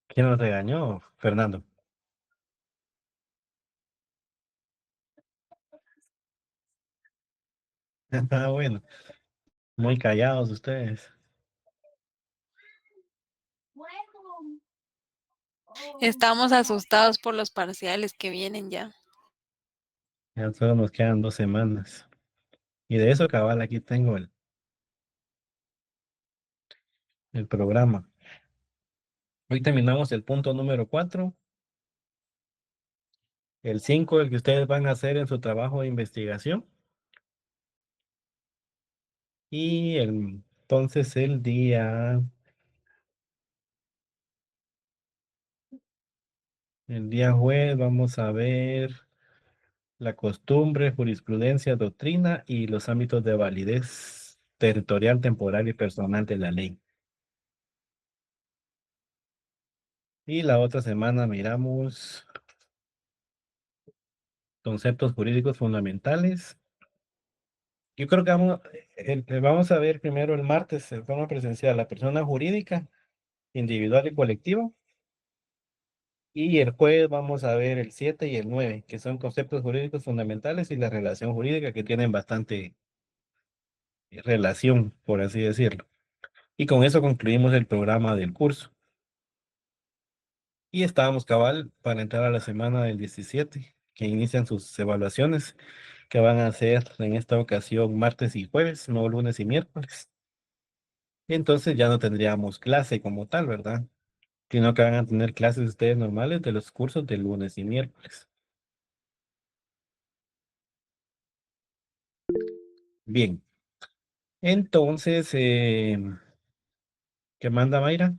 ¿Quién nos regañó? Fernando. Ah, bueno, muy callados ustedes. Estamos asustados por los parciales que vienen ya. Ya solo nos quedan 2 semanas. Y de eso, cabal, aquí tengo el programa. Hoy terminamos el punto número 4. El 5, el que ustedes van a hacer en su trabajo de investigación. Y entonces el día jueves vamos a ver la costumbre, jurisprudencia, doctrina y los ámbitos de validez territorial, temporal y personal de la ley. Y la otra semana miramos conceptos jurídicos fundamentales. Yo creo que vamos a ver primero el martes de forma presencial la persona jurídica, individual y colectiva. Y el jueves vamos a ver el 7 y el 9, que son conceptos jurídicos fundamentales y la relación jurídica que tienen bastante relación, por así decirlo. Y con eso concluimos el programa del curso. Y estábamos cabal para entrar a la semana del 17, que inician sus evaluaciones, que van a ser en esta ocasión martes y jueves, no lunes y miércoles. Entonces ya no tendríamos clase como tal, ¿verdad? Sino que van a tener clases ustedes normales de los cursos de lunes y miércoles. Bien, entonces, ¿qué manda Mayra?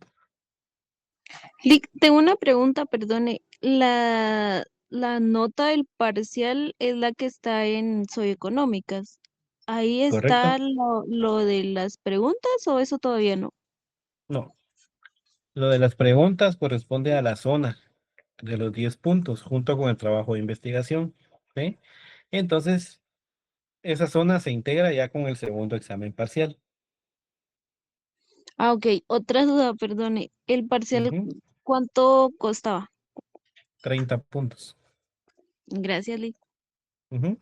Lic, tengo una pregunta, perdone. La nota del parcial es la que está en Socioeconómicas. ¿Ahí ¿Correcto? está lo de las preguntas o eso todavía no? No. Lo de las preguntas corresponde a la zona de los 10 puntos, junto con el trabajo de investigación. ¿Sí? Entonces, esa zona se integra ya con el segundo examen parcial. Ah, ok. Otra duda, perdone. ¿El parcial Ujú, cuánto costaba? 30 puntos. Gracias, Lic. Ujú.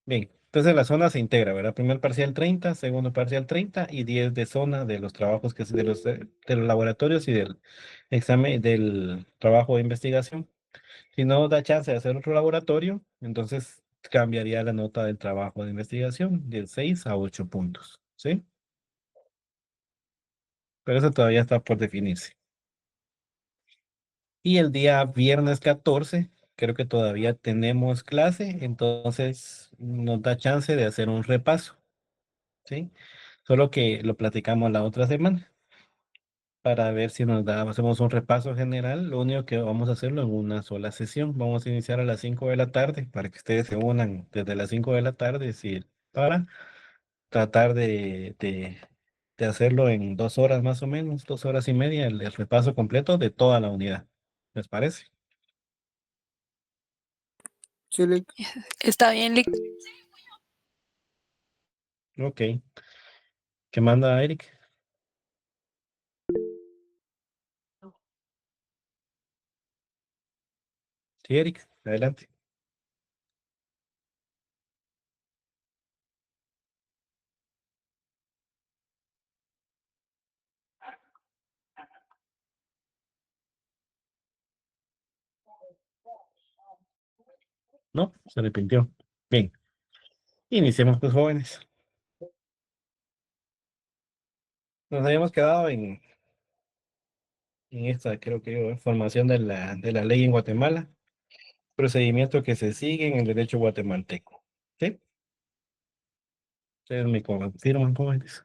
Bien, entonces la zona se integra, ¿verdad? Primer parcial 30, segundo parcial 30 y 10 de zona de los trabajos de los laboratorios y del examen del trabajo de investigación. Si no da chance de hacer otro laboratorio, entonces cambiaría la nota del trabajo de investigación de 6 a 8 puntos, ¿sí? Pero eso todavía está por definirse. Y el día viernes 14, creo que todavía tenemos clase, entonces nos da chance de hacer un repaso, ¿sí? Solo que lo platicamos la otra semana para ver si hacemos un repaso general. Lo único que vamos a hacerlo en una sola sesión. Vamos a iniciar a las 5 de la tarde para que ustedes se unan desde las 5 de la tarde, para tratar de hacerlo en 2 horas más o menos, 2 horas y media, el repaso completo de toda la unidad. ¿Les parece? Sí, Lic. Está bien, Lic. Ok. ¿Qué manda Eric? Sí, Eric, adelante. No, se arrepintió. Bien, iniciemos pues jóvenes. Nos habíamos quedado en esta, creo que formación de la ley en Guatemala, procedimiento que se sigue en el derecho guatemalteco. ¿Sí? Ustedes me confirman, jóvenes.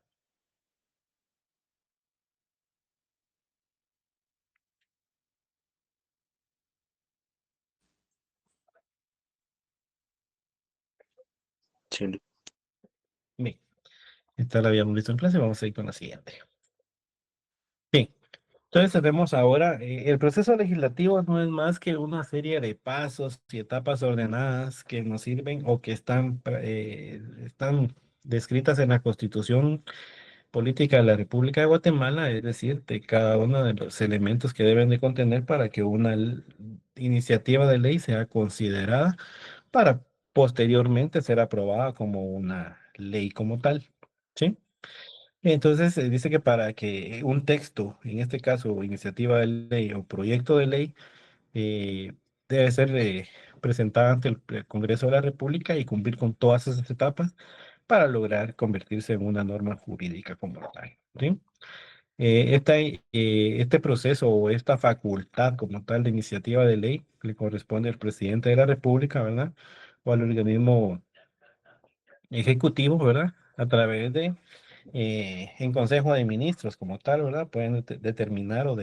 Sí, Lic. Bien, esta la habíamos visto en clase, vamos a ir con la siguiente. Bien, entonces tenemos ahora, el proceso legislativo no es más que una serie de pasos y etapas ordenadas que nos sirven o que están descritas en la Constitución Política de la República de Guatemala, es decir, de cada uno de los elementos que deben de contener para que una iniciativa de ley sea considerada para posteriormente ser aprobada como una ley como tal. ¿Sí? Entonces, dice que para que un texto, en este caso, iniciativa de ley o proyecto de ley, debe ser presentada ante el Congreso de la República y cumplir con todas esas etapas para lograr convertirse en una norma jurídica como tal. ¿Sí? Este proceso o esta facultad como tal de iniciativa de ley le corresponde al presidente de la República, ¿verdad? O al organismo ejecutivo, ¿verdad? A través de, en Consejo de Ministros como tal, ¿verdad? Pueden determinar o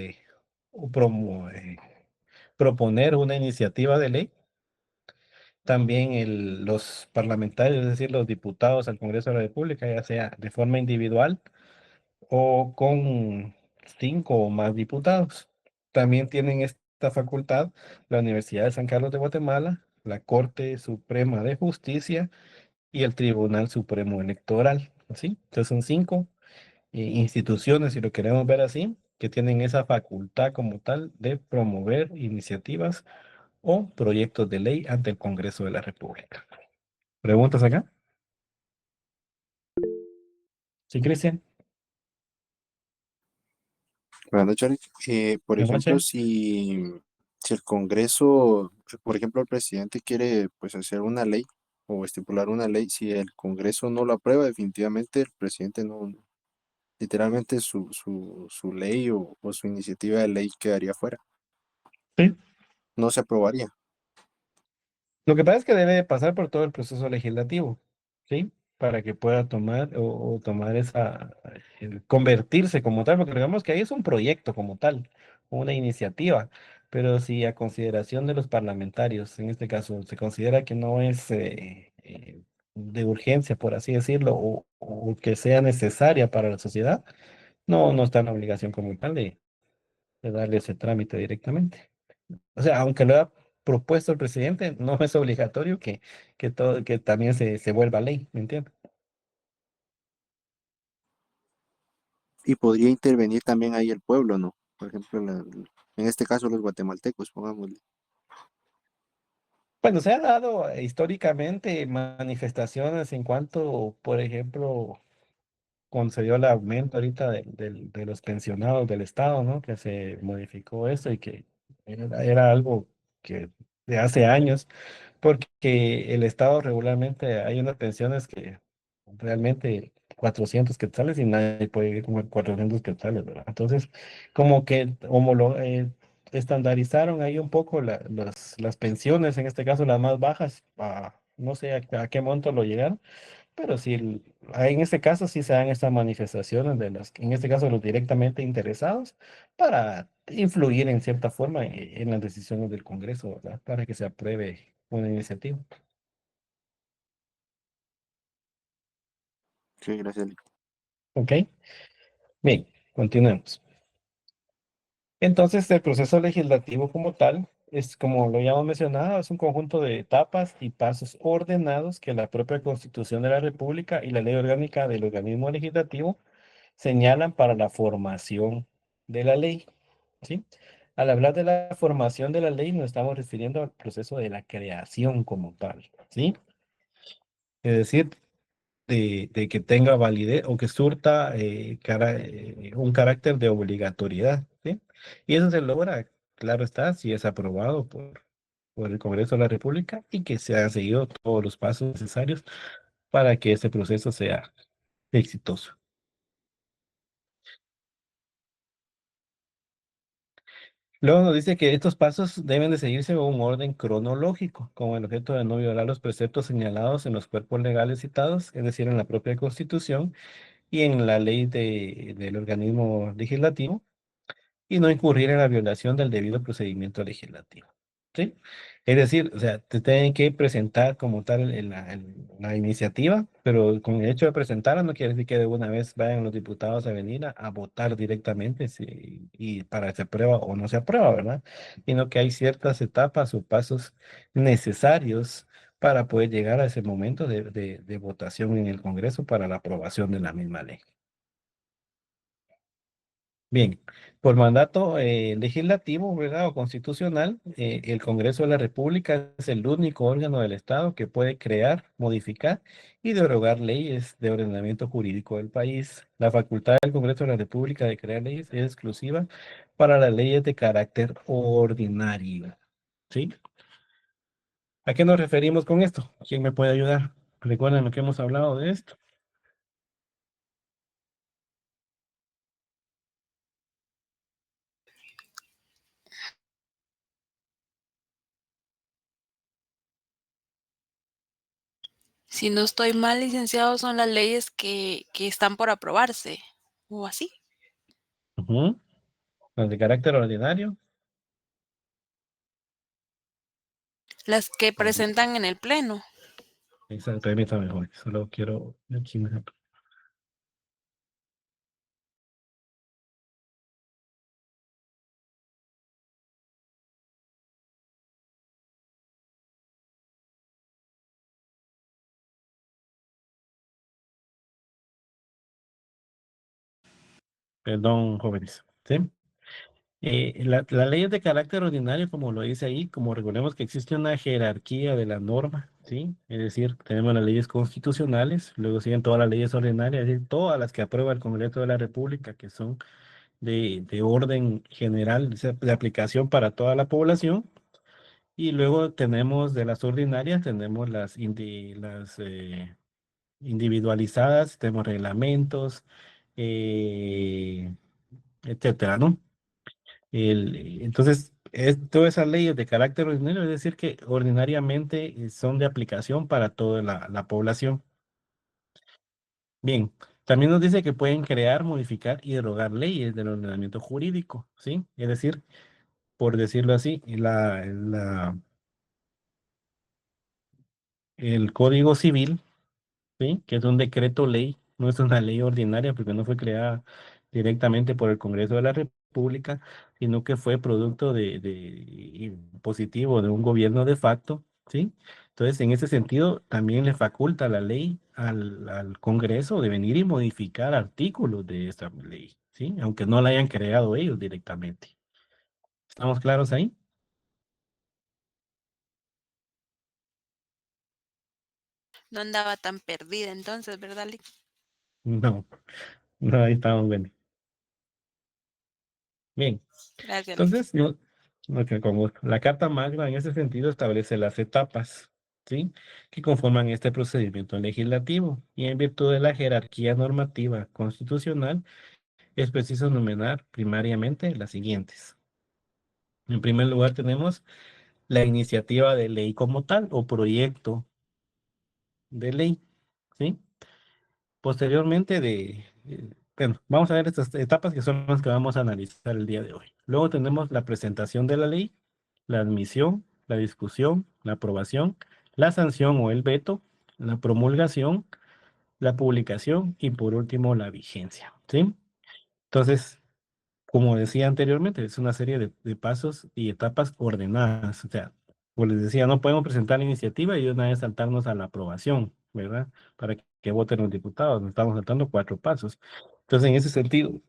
proponer una iniciativa de ley. También los parlamentarios, es decir, los diputados al Congreso de la República, ya sea de forma individual o con 5 o más diputados. También tienen esta facultad la Universidad de San Carlos de Guatemala, la Corte Suprema de Justicia y el Tribunal Supremo Electoral. ¿Sí? Entonces son 5 instituciones, si lo queremos ver así, que tienen esa facultad como tal de promover iniciativas o proyectos de ley ante el Congreso de la República. ¿Preguntas acá? Sí, Cristian. Buenas noches, Eric. Por Buenas ejemplo, noches. si el Congreso, por ejemplo, el presidente quiere pues hacer una ley o estipular una ley, si el Congreso no lo aprueba, definitivamente el presidente no, literalmente su ley o su iniciativa de ley quedaría fuera, Sí. no se aprobaría. Lo que pasa es que debe de pasar por todo el proceso legislativo, ¿sí? Para que pueda tomar o tomar convertirse como tal, porque digamos que ahí es un proyecto como tal, una iniciativa, pero si a consideración de los parlamentarios, en este caso, se considera que no es de urgencia, por así decirlo, o que sea necesaria para la sociedad, no está en la obligación como tal de darle ese trámite directamente. O sea, aunque lo ha propuesto el presidente, no es obligatorio que también se vuelva ley, ¿me entiendes? Y podría intervenir también ahí el pueblo, ¿no? Por ejemplo, en este caso los guatemaltecos, pongámosle. Bueno, se ha dado históricamente manifestaciones en cuanto, por ejemplo, concedió el aumento ahorita de los pensionados del Estado, ¿no? Que se modificó eso y que era algo que de hace años, porque el Estado regularmente hay unas pensiones que realmente 400 quetzales y nadie puede vivir con 400 quetzales, ¿verdad? Entonces, como que estandarizaron ahí un poco las pensiones, en este caso las más bajas, no sé a qué monto lo llegaron, pero sí, en este caso sí se dan estas manifestaciones en este caso los directamente interesados, para influir en cierta forma en las decisiones del Congreso, ¿verdad? Para que se apruebe una iniciativa. Sí, gracias, Eric. ¿Ok? Bien, continuemos. Entonces, el proceso legislativo como tal es, como lo ya hemos mencionado, es un conjunto de etapas y pasos ordenados que la propia Constitución de la República y la Ley Orgánica del Organismo Legislativo señalan para la formación de la ley, ¿sí? Al hablar de la formación de la ley, nos estamos refiriendo al proceso de la creación como tal, ¿sí? Es decir, de que tenga validez o que surta un carácter de obligatoriedad, ¿sí? Y eso se logra, claro está, si es aprobado por el Congreso de la República y que se han seguido todos los pasos necesarios para que ese proceso sea exitoso. Luego nos dice que estos pasos deben de seguirse en un orden cronológico, con el objeto de no violar los preceptos señalados en los cuerpos legales citados, es decir, en la propia Constitución y en la ley del organismo legislativo, y no incurrir en la violación del debido procedimiento legislativo. ¿Sí? Es decir, o sea, te tienen que presentar como tal la iniciativa, pero con el hecho de presentarla no quiere decir que de una vez vayan los diputados a venir a votar directamente y para se aprueba o no se aprueba, ¿verdad? Sino que hay ciertas etapas o pasos necesarios para poder llegar a ese momento de votación en el Congreso para la aprobación de la misma ley. Bien, por mandato legislativo, ¿verdad? O constitucional, el Congreso de la República es el único órgano del Estado que puede crear, modificar y derogar leyes de ordenamiento jurídico del país. La facultad del Congreso de la República de crear leyes es exclusiva para las leyes de carácter ordinario. ¿Sí? ¿A qué nos referimos con esto? ¿Quién me puede ayudar? ¿Recuerdan lo que hemos hablado de esto? Si no estoy mal, licenciado, son las leyes que están por aprobarse, o así. Ujú. Las de carácter ordinario. Las que presentan en el pleno. Exacto, permítame, joven, solo quiero aquí perdón, jóvenes, ¿sí? Las leyes de carácter ordinario, como lo dice ahí, como recordemos que existe una jerarquía de la norma, ¿sí? Es decir, tenemos las leyes constitucionales, luego siguen todas las leyes ordinarias, es decir, todas las que aprueba el Congreso de la República, que son de orden general, o sea, de aplicación para toda la población. Y luego tenemos de las ordinarias, tenemos las individualizadas, tenemos reglamentos, eh, etcétera, ¿no? Entonces, todas esas leyes de carácter ordinario, es decir, que ordinariamente son de aplicación para toda la población. Bien, también nos dice que pueden crear, modificar y derogar leyes del ordenamiento jurídico, ¿sí? Es decir, por decirlo así, el Código Civil, ¿sí? Que es un decreto ley, no es una ley ordinaria porque no fue creada directamente por el Congreso de la República, sino que fue producto positivo de un gobierno de facto, ¿sí? Entonces, en ese sentido, también le faculta la ley al Congreso de venir y modificar artículos de esta ley, ¿sí? Aunque no la hayan creado ellos directamente. ¿Estamos claros ahí? No andaba tan perdida entonces, ¿verdad, Lic? No, no, ahí estamos bien. Bien. Gracias, Lic. Entonces, con gusto. La Carta Magna en ese sentido establece las etapas, ¿sí? Que conforman este procedimiento legislativo y en virtud de la jerarquía normativa constitucional es preciso enumerar primariamente las siguientes. En primer lugar tenemos la iniciativa de ley como tal o proyecto de ley, ¿sí? Posteriormente bueno, vamos a ver estas etapas que son las que vamos a analizar el día de hoy. Luego tenemos la presentación de la ley, la admisión, la discusión, la aprobación, la sanción o el veto, la promulgación, la publicación y por último la vigencia, ¿sí? Entonces, como decía anteriormente, es una serie de pasos y etapas ordenadas. O sea, como les decía, no podemos presentar la iniciativa y de una vez saltarnos a la aprobación, ¿verdad? Para que voten los diputados. Nos estamos saltando 4 pasos. Entonces, en ese sentido,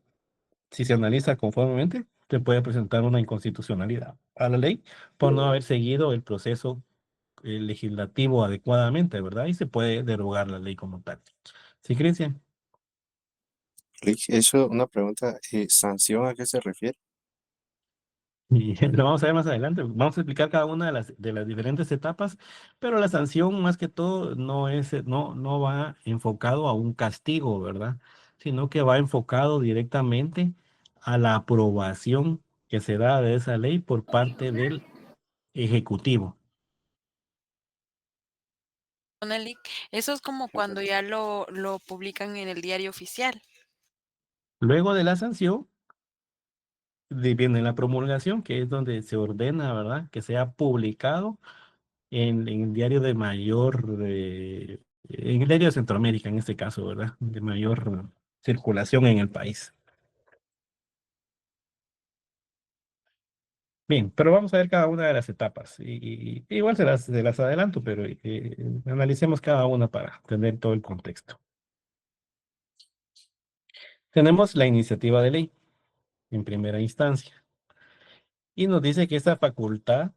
si se analiza conformemente, se puede presentar una inconstitucionalidad a la ley por no haber seguido el proceso legislativo adecuadamente, ¿verdad? Y se puede derogar la ley como tal. ¿Sí, Cristian? Eso, una pregunta, ¿sanción a qué se refiere? Y lo vamos a ver más adelante. Vamos a explicar cada una de las diferentes etapas, pero la sanción más que todo no va enfocado a un castigo, ¿verdad? Sino que va enfocado directamente a la aprobación que se da de esa ley por parte del Ejecutivo. Pone Lic. Eso es como cuando ya lo publican en el diario oficial. Luego de la sanción, viene la promulgación, que es donde se ordena, ¿verdad? Que sea publicado en el diario de en el diario de Centroamérica, en este caso, ¿verdad? De mayor circulación en el país. Bien, pero vamos a ver cada una de las etapas. Igual se las adelanto, pero analicemos cada una para tener todo el contexto. Tenemos la iniciativa de ley en primera instancia y nos dice que esta facultad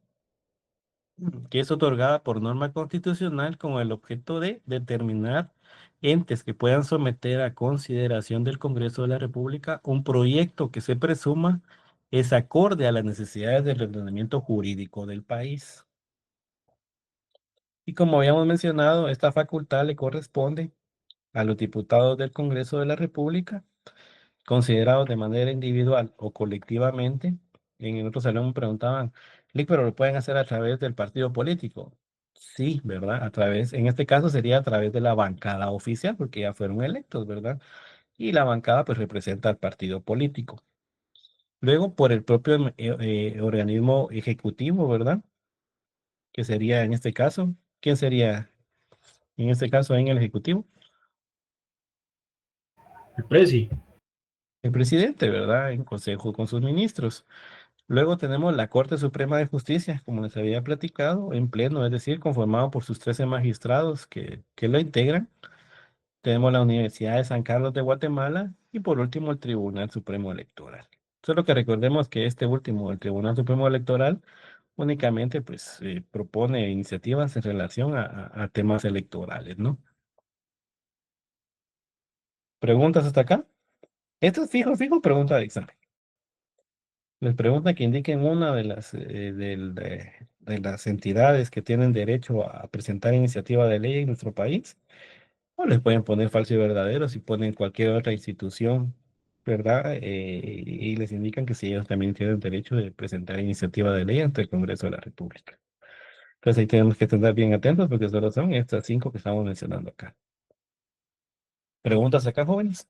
que es otorgada por norma constitucional con el objeto de determinar entes que puedan someter a consideración del Congreso de la República un proyecto que se presuma es acorde a las necesidades del ordenamiento jurídico del país. Y como habíamos mencionado, esta facultad le corresponde a los diputados del Congreso de la República, considerados de manera individual o colectivamente. En el otro salón me preguntaban, Lick, pero lo pueden hacer a través del partido político. Sí, ¿verdad? A través, en este caso sería a través de la bancada oficial, porque ya fueron electos, ¿verdad? Y la bancada pues representa al partido político. Luego, por el propio organismo ejecutivo, ¿verdad? Que sería en este caso, ¿quién sería en este caso en el ejecutivo? El presi. El presidente, ¿verdad? En consejo con sus ministros. Luego tenemos la Corte Suprema de Justicia, como les había platicado, en pleno, es decir, conformado por sus 13 magistrados que lo integran. Tenemos la Universidad de San Carlos de Guatemala y por último el Tribunal Supremo Electoral. Solo que recordemos que este último, el Tribunal Supremo Electoral, únicamente pues propone iniciativas en relación a temas electorales, ¿no? ¿Preguntas hasta acá? Esto es fijo, pregunta de examen. Les pregunta que indiquen una de las entidades que tienen derecho a presentar iniciativa de ley en nuestro país. O les pueden poner falso y verdadero si ponen cualquier otra institución, ¿verdad? Y les indican que si ellos también tienen derecho de presentar iniciativa de ley ante el Congreso de la República. Entonces ahí tenemos que estar bien atentos porque solo son estas 5 que estamos mencionando acá. ¿Preguntas acá, jóvenes?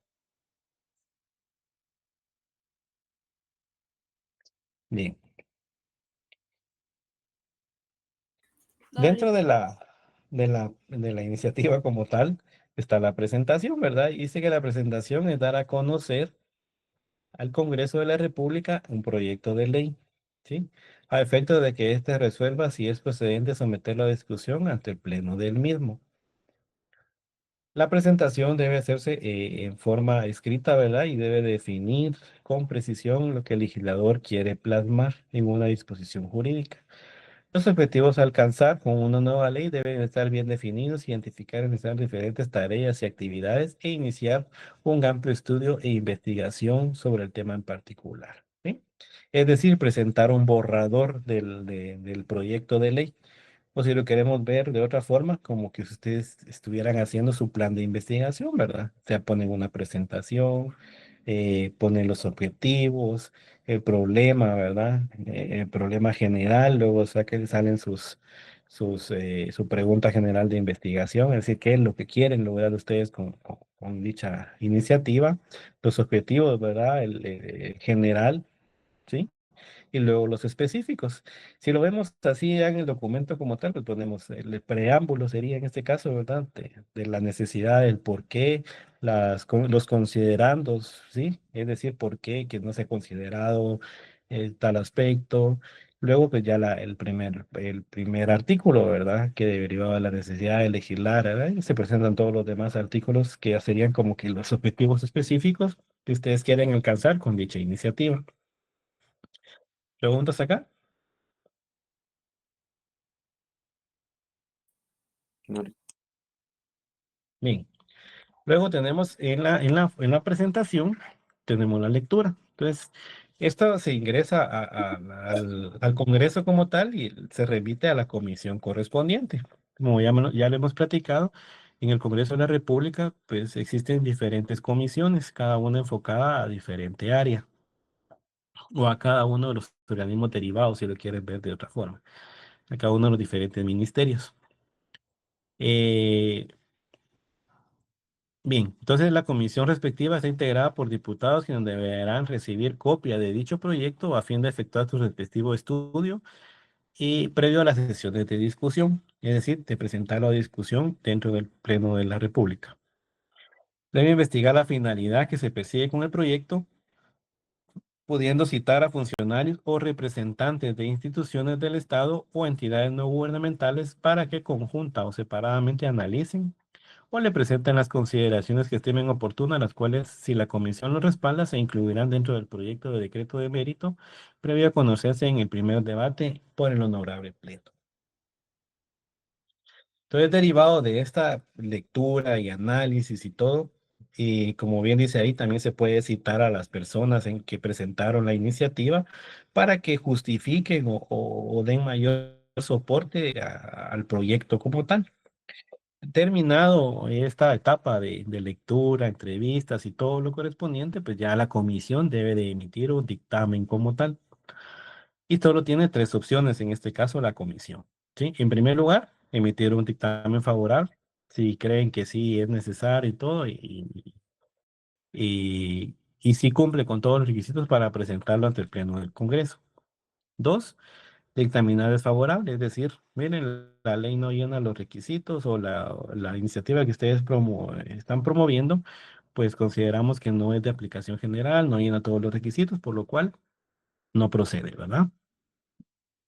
Bien. Dale. Dentro de la iniciativa como tal está la presentación, ¿verdad? Y dice que la presentación es dar a conocer al Congreso de la República un proyecto de ley, ¿sí? A efecto de que éste resuelva si es procedente someterlo a discusión ante el Pleno del mismo. La presentación debe hacerse en forma escrita, ¿verdad? Y debe definir con precisión lo que el legislador quiere plasmar en una disposición jurídica. Los objetivos a alcanzar con una nueva ley deben estar bien definidos, identificar en diferentes tareas y actividades e iniciar un amplio estudio e investigación sobre el tema en particular, ¿sí? Es decir, presentar un borrador del proyecto de ley. O si lo queremos ver de otra forma, como que ustedes estuvieran haciendo su plan de investigación, ¿verdad? O sea, ponen una presentación, ponen los objetivos, el problema, ¿verdad? El problema general, luego salen su pregunta general de investigación, es decir, qué es lo que quieren lograr ustedes con dicha iniciativa, los objetivos, ¿verdad? El general, ¿sí? Y luego los específicos. Si lo vemos así ya en el documento como tal, pues ponemos el preámbulo, sería en este caso, ¿verdad? De la necesidad, el por qué, los considerandos, ¿sí? Es decir, por qué que no se ha considerado tal aspecto. Luego, pues ya el primer artículo, ¿verdad? Que derivaba de la necesidad de legislar, ¿verdad? Y se presentan todos los demás artículos que ya serían como que los objetivos específicos que ustedes quieren alcanzar con dicha iniciativa. ¿Preguntas acá? No, Bien. Luego tenemos en la presentación, tenemos la lectura. Entonces, esto se ingresa al Congreso como tal y se remite a la comisión correspondiente. Como ya lo hemos platicado, en el Congreso de la República, pues existen diferentes comisiones, cada una enfocada a diferente área o a cada uno de los organismos derivados, si lo quieres ver de otra forma, a cada uno de los diferentes ministerios. Eh, Bien, entonces la comisión respectiva está integrada por diputados quienes deberán recibir copia de dicho proyecto a fin de efectuar su respectivo estudio y previo a las sesiones de discusión, es decir, de presentarlo a discusión dentro del Pleno de la República. Debe investigar la finalidad que se persigue con el proyecto pudiendo citar a funcionarios o representantes de instituciones del Estado o entidades no gubernamentales para que conjunta o separadamente analicen o le presenten las consideraciones que estimen oportunas, las cuales, si la comisión lo respalda, se incluirán dentro del proyecto de decreto de mérito, previo a conocerse en el primer debate por el honorable pleno. Entonces, derivado de esta lectura y análisis y todo, y como bien dice ahí, también se puede citar a las personas en que presentaron la iniciativa para que justifiquen o den mayor soporte al proyecto como tal. Terminado esta etapa de lectura, entrevistas y todo lo correspondiente, pues ya la comisión debe de emitir un dictamen como tal. Y solo tiene tres opciones, en este caso la comisión. ¿Sí? En primer lugar, emitir un dictamen favorable, si creen que sí es necesario y todo, y si cumple con todos los requisitos para presentarlo ante el Pleno del Congreso. Dos, dictaminar desfavorable, es decir, miren, la ley no llena los requisitos o la iniciativa que ustedes están promoviendo, pues consideramos que no es de aplicación general, no llena todos los requisitos, por lo cual no procede, ¿verdad?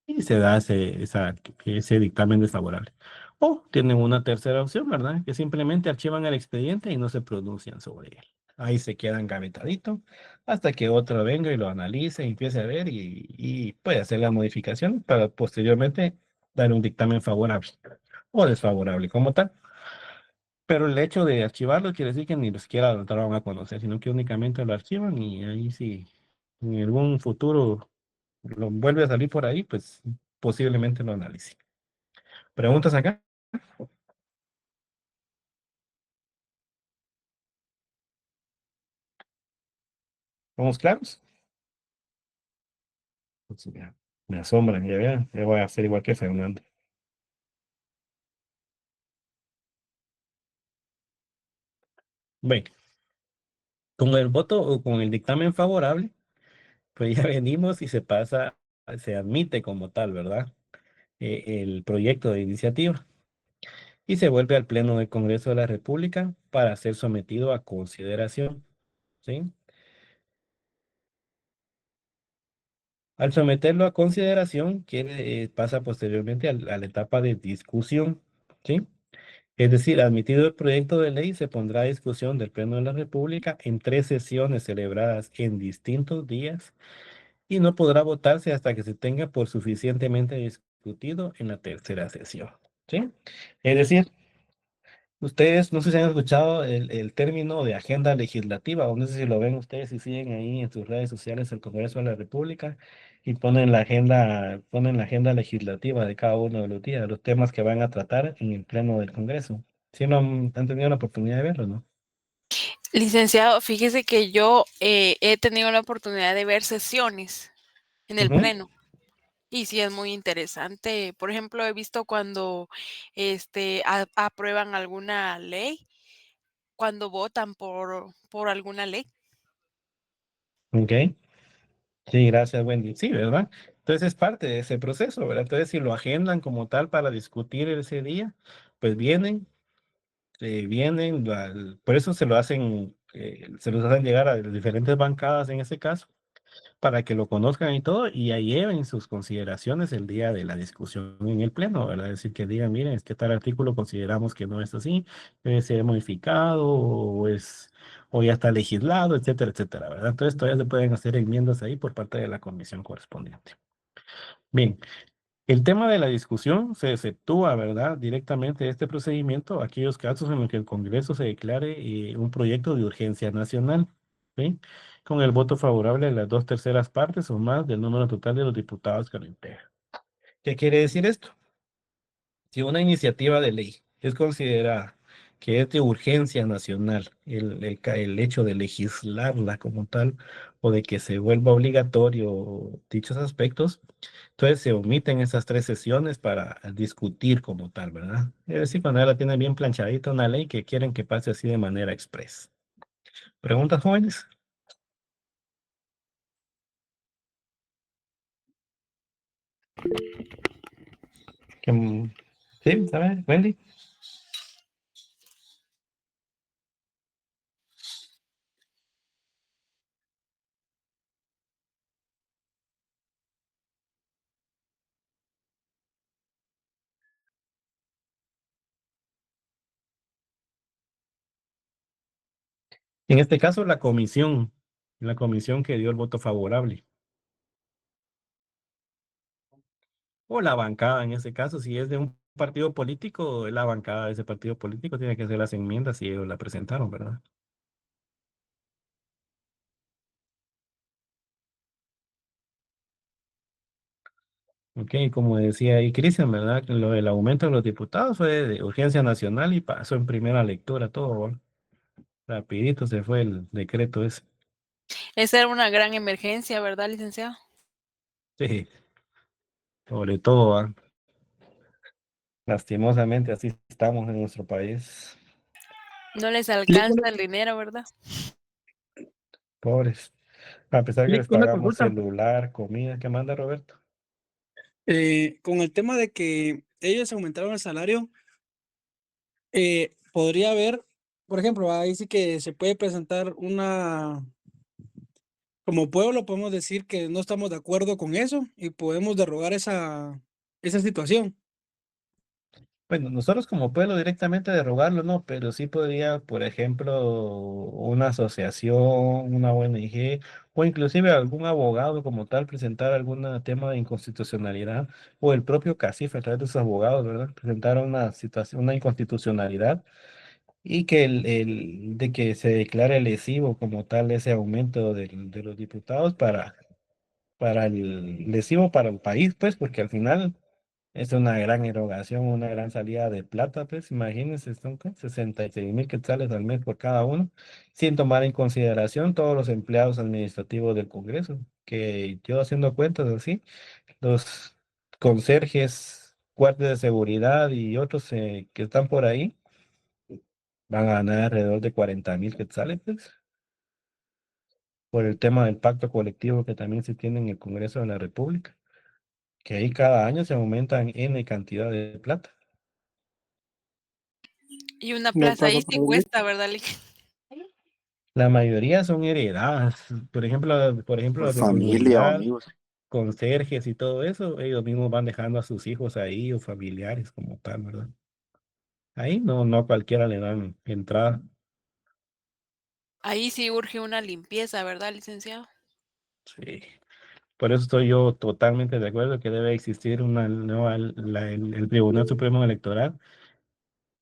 Y se da ese dictamen desfavorable. O tienen una tercera opción, ¿verdad? Que simplemente archivan el expediente y no se pronuncian sobre él. Ahí se queda engavetadito hasta que otro venga y lo analice, empiece a ver y puede hacer la modificación para posteriormente dar un dictamen favorable o desfavorable como tal. Pero el hecho de archivarlo quiere decir que ni siquiera lo van a conocer, sino que únicamente lo archivan y ahí sí, en algún futuro lo vuelve a salir por ahí, pues posiblemente lo analice. ¿Preguntas acá? ¿Vamos claros? Pues, me asombran, ya vean, ya voy a hacer igual que Fernando. Bueno, con el voto o con el dictamen favorable, pues ya venimos y se pasa, se admite como tal, ¿verdad? El proyecto de iniciativa y se vuelve al Pleno del Congreso de la República para ser sometido a consideración, ¿sí? Al someterlo a consideración, pasa posteriormente a la etapa de discusión, ¿sí? Es decir, admitido el proyecto de ley, se pondrá a discusión del Pleno de la República en tres sesiones celebradas en distintos días y no podrá votarse hasta que se tenga por suficientemente discutido en la tercera sesión, ¿sí? Es decir, ustedes, no sé si han escuchado el término de agenda legislativa, o no sé si lo ven ustedes y siguen ahí en sus redes sociales el Congreso de la República y ponen la agenda legislativa de cada uno de los días, los temas que van a tratar en el Pleno del Congreso. ¿Sí no han tenido la oportunidad de verlo, no? Licenciado, fíjese que yo he tenido la oportunidad de ver sesiones en el Ujú. pleno y sí es muy interesante. Por ejemplo, he visto cuando aprueban alguna ley, cuando votan por alguna ley. Ok. Sí, gracias, Wendy. Sí, ¿verdad? Entonces es parte de ese proceso, ¿verdad? Entonces si lo agendan como tal para discutir ese día, pues vienen, por eso se los hacen llegar a las diferentes bancadas en ese caso, para que lo conozcan y todo, y ahí lleven sus consideraciones el día de la discusión en el pleno, ¿verdad? Es decir, que digan, miren, es que tal artículo consideramos que no es así, debe ser modificado, o ya está legislado, etcétera, etcétera, ¿verdad? Entonces todavía se pueden hacer enmiendas ahí por parte de la comisión correspondiente. Bien, el tema de la discusión se efectúa, ¿verdad? Directamente este procedimiento, aquellos casos en los que el Congreso se declare un proyecto de urgencia nacional, ¿sí? Con el voto favorable de las dos terceras partes o más del número total de los diputados que lo integran. ¿Qué quiere decir esto? Si una iniciativa de ley es considerada que es de urgencia nacional, el hecho de legislarla como tal o de que se vuelva obligatorio dichos aspectos, entonces se omiten esas tres sesiones para discutir como tal, ¿verdad? Es decir, cuando ya la tienen bien planchadita una ley que quieren que pase así de manera express. ¿Preguntas, jóvenes? ¿Qué- Sí, ¿sabes, Wendy? En este caso, la comisión que dio el voto favorable, o la bancada en este caso, si es de un partido político, la bancada de ese partido político tiene que hacer las enmiendas si ellos la presentaron, ¿verdad? Ok, como decía ahí Cristian, ¿verdad? Que lo del aumento de los diputados fue de urgencia nacional y pasó en primera lectura todo, ¿verdad? Rapidito se fue el decreto ese. Esa era una gran emergencia, ¿verdad, licenciado? Sí, sobre todo, ¿va? Lastimosamente así estamos en nuestro país. No les Lick, alcanza el dinero, ¿verdad? Pobres. A pesar que les una pagamos consulta. celular, comida, ¿qué manda Roberto? Con el tema de que ellos aumentaron el salario, podría haber, por ejemplo, ahí sí que se puede presentar como pueblo podemos decir que no estamos de acuerdo con eso y podemos derrogar esa situación. Bueno, nosotros como pueblo directamente derogarlo, no, pero sí podría, por ejemplo, una asociación, una ONG o inclusive algún abogado como tal presentar algún tema de inconstitucionalidad o el propio CACIF a través de sus abogados, ¿verdad? Presentar una situación, una inconstitucionalidad y que de que se declare lesivo como tal ese aumento de los diputados para el lesivo para el país, pues, porque al final es una gran erogación, una gran salida de plata, pues imagínense, son 66,000 quetzales al mes por cada uno, sin tomar en consideración todos los empleados administrativos del Congreso, que yo haciendo cuentas así, los conserjes, guardias de seguridad y otros que están por ahí, van a ganar alrededor de 40,000 quetzales, pues, por el tema del pacto colectivo que también se tiene en el Congreso de la República, que ahí cada año se aumentan N cantidad de plata. Y una Me plaza pasa ahí por sí el cuesta, ¿verdad, Lick? La mayoría son heredadas. Por ejemplo, Por las de familia o seguridad, amigos. conserjes y todo eso, ellos mismos van dejando a sus hijos ahí o familiares como tal, ¿verdad? Ahí no a cualquiera le dan entrada. Ahí sí urge una limpieza, ¿verdad, licenciado? Sí. Por eso estoy yo totalmente de acuerdo que debe existir una nueva, el Tribunal Supremo Electoral.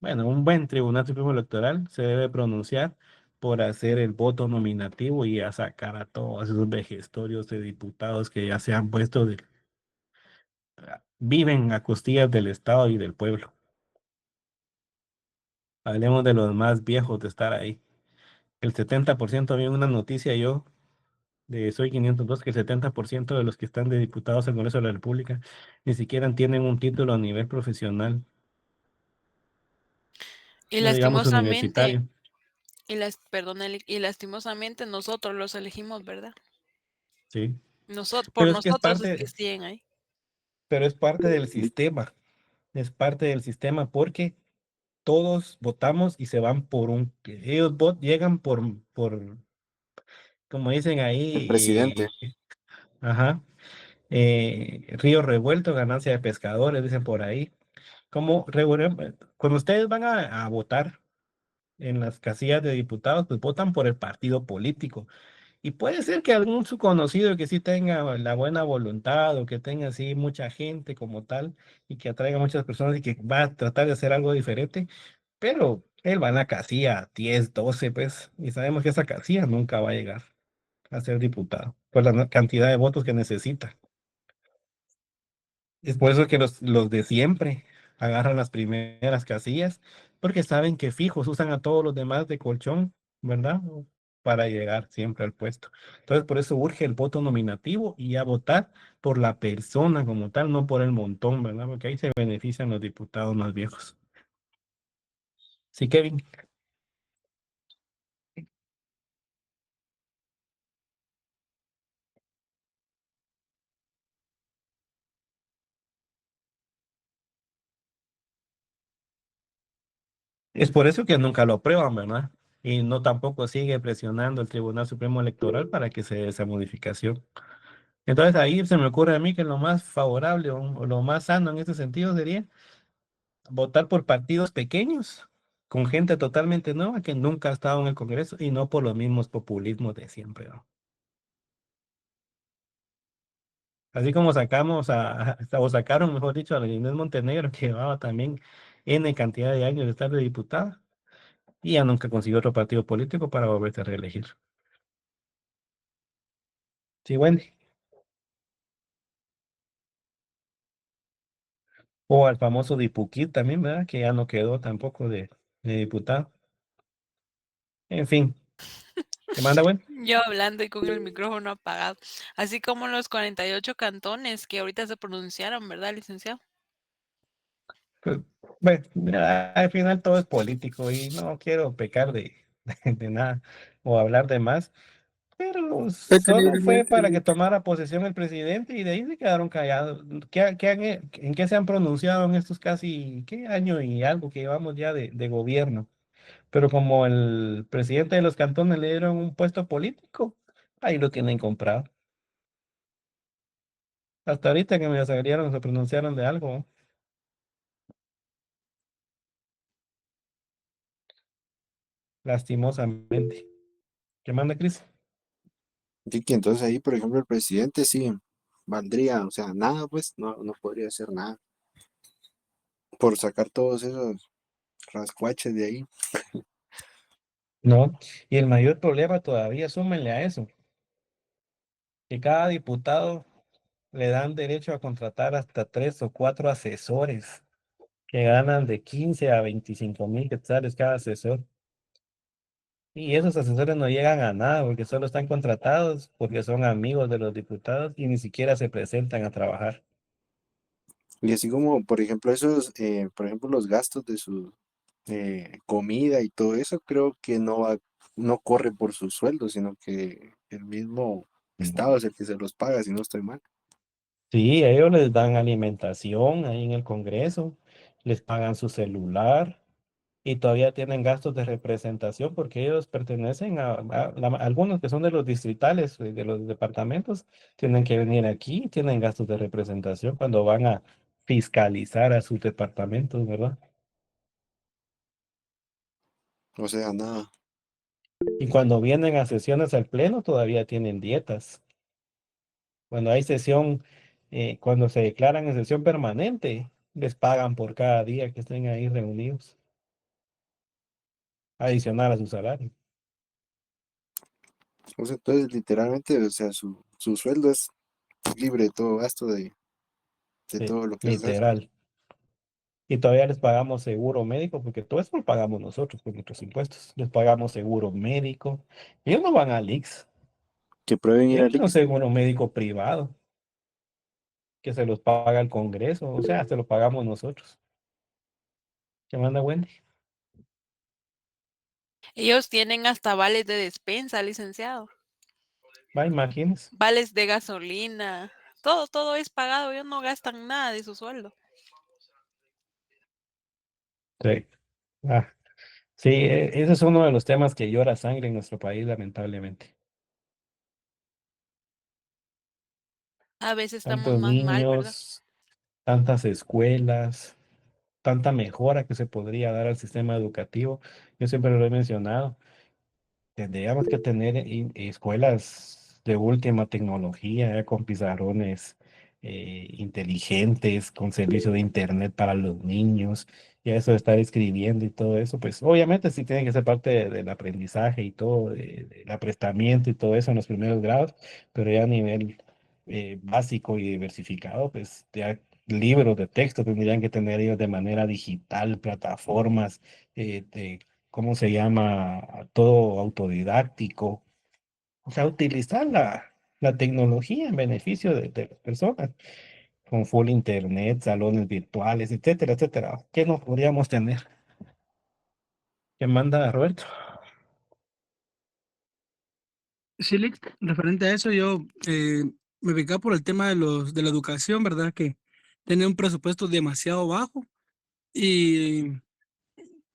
Bueno, un buen Tribunal Supremo Electoral se debe pronunciar por hacer el voto nominativo y a sacar a todos esos vejestorios de diputados que ya se han puesto viven a costillas del Estado y del pueblo. Hablemos de los más viejos de estar ahí. El 70%, había una noticia yo de Soy 502, que el 70% de los que están de diputados al Congreso de la República ni siquiera tienen un título a nivel profesional, Y no digamos lastimosamente, universitario. perdón, Lick, y lastimosamente nosotros los elegimos, ¿verdad? Sí. Por Pero es que es nosotros es que parte, siguen ahí. pero es parte del sistema. Es parte del sistema porque todos votamos y se van por ellos llegan por, como dicen El presidente. ahí, ajá, río revuelto, ganancia de pescadores, dicen por ahí. Cuando ustedes van a votar en las casillas de diputados, pues votan por el partido político. Y puede ser que algún su conocido que sí tenga la buena voluntad o que tenga así mucha gente como tal y que atraiga muchas personas y que va a tratar de hacer algo diferente, pero él va en la casilla 10, 12, pues, y sabemos que esa casilla nunca va a llegar a ser diputado por la cantidad de votos que necesita. Es por eso que los de siempre agarran las primeras casillas, porque saben que fijos usan a todos los demás de colchón, ¿verdad? Para llegar siempre al puesto. Entonces, por eso urge el voto nominativo y a votar por la persona como tal, no por el montón, ¿verdad? Porque ahí se benefician los diputados más viejos. Sí, Kevin. Es por eso que nunca lo aprueban, ¿verdad? Y no tampoco sigue presionando el Tribunal Supremo Electoral para que se dé esa modificación. Entonces ahí se me ocurre a mí que lo más favorable o lo más sano en este sentido sería votar por partidos pequeños con gente totalmente nueva que nunca ha estado en el Congreso y no por los mismos populismos de siempre, ¿no? Así como sacamos o sacaron, mejor dicho, a la Inés Montenegro, que llevaba también N cantidad de años de estar de diputada, y ya nunca consiguió otro partido político para volverse a reelegir. Sí, Wendy. O al famoso Dipuquit también, ¿verdad? Que ya no quedó tampoco de diputado. En fin, ¿qué manda, Wendy? Yo hablando y con el micrófono apagado, así como los 48 cantones que ahorita se pronunciaron, ¿verdad, licenciado? Pues, bueno, mira, al final todo es político y no quiero pecar de nada o hablar de más, pero Peca solo fue libremente, para que Lick. tomara posesión el presidente y de ahí se quedaron callados. ¿En qué se han pronunciado en estos casi, qué año y algo que llevamos ya de gobierno? Pero como el presidente de los cantones le dieron un puesto político, ahí lo tienen comprado. Hasta ahorita que me salieron, se pronunciaron de algo, lastimosamente. ¿Qué manda, Cris? Sí, que entonces ahí, por ejemplo, el presidente sí valdría, o sea, nada, pues no podría hacer nada por sacar todos esos rascuaches de ahí. No, y el mayor problema todavía, súmenle a eso, que cada diputado le dan derecho a contratar hasta 3 o 4 asesores que ganan de 15 a 25 mil quetzales cada asesor. Y esos asesores no llegan a nada porque solo están contratados porque son amigos de los diputados y ni siquiera se presentan a trabajar. Y así como, por ejemplo, esos, por ejemplo, los gastos de su comida y todo eso, creo que no corre por su sueldo, sino que el mismo Estado es el que se los paga, si no estoy mal. Sí, ellos les dan alimentación ahí en el Congreso, les pagan su celular y todavía tienen gastos de representación porque ellos pertenecen algunos que son de los distritales, de los departamentos, tienen que venir aquí, tienen gastos de representación cuando van a fiscalizar a sus departamentos, ¿verdad? O sea, nada. Y cuando vienen a sesiones al pleno todavía tienen dietas. Cuando hay sesión, cuando se declaran en sesión permanente, les pagan por cada día que estén ahí reunidos, adicional a su salario. O sea, entonces literalmente, o sea, su sueldo es libre de todo gasto de Sí, todo lo que ellos hacen. literal. Y todavía les pagamos seguro médico, porque todo eso lo pagamos nosotros con nuestros impuestos. Les pagamos seguro médico. Ellos no van al IX. Que prueben ir Ellos al tienen un IX, seguro médico privado que se los paga el Congreso. O sea, se lo pagamos nosotros. ¿Qué manda, Wendy? Ellos tienen hasta vales de despensa, licenciado, Va, imagínense. vales de gasolina, todo es pagado, ellos no gastan nada de su sueldo. Sí. Ah, sí, ese es uno de los temas que llora sangre en nuestro país, lamentablemente. A veces estamos Tantos más mal, ¿verdad? niños, tantas escuelas, tanta mejora que se podría dar al sistema educativo. Yo siempre lo he mencionado. Tendríamos que tener escuelas de última tecnología, con pizarrones inteligentes, con servicio de internet para los niños, y eso de estar escribiendo y todo eso, pues obviamente sí tiene que ser parte del aprendizaje y todo, del aprestamiento y todo eso en los primeros grados, pero ya a nivel básico y diversificado, pues ya libros de texto tendrían que tener ellos de manera digital, plataformas de ¿cómo se llama? Todo autodidáctico. O sea, utilizar la tecnología en beneficio de las personas, con full internet, salones virtuales, etcétera, etcétera. ¿Qué no podríamos tener? ¿Qué manda Roberto? Sí, Lick, referente a eso, yo me picaba por el tema de la educación, ¿verdad? Que tenía un presupuesto demasiado bajo y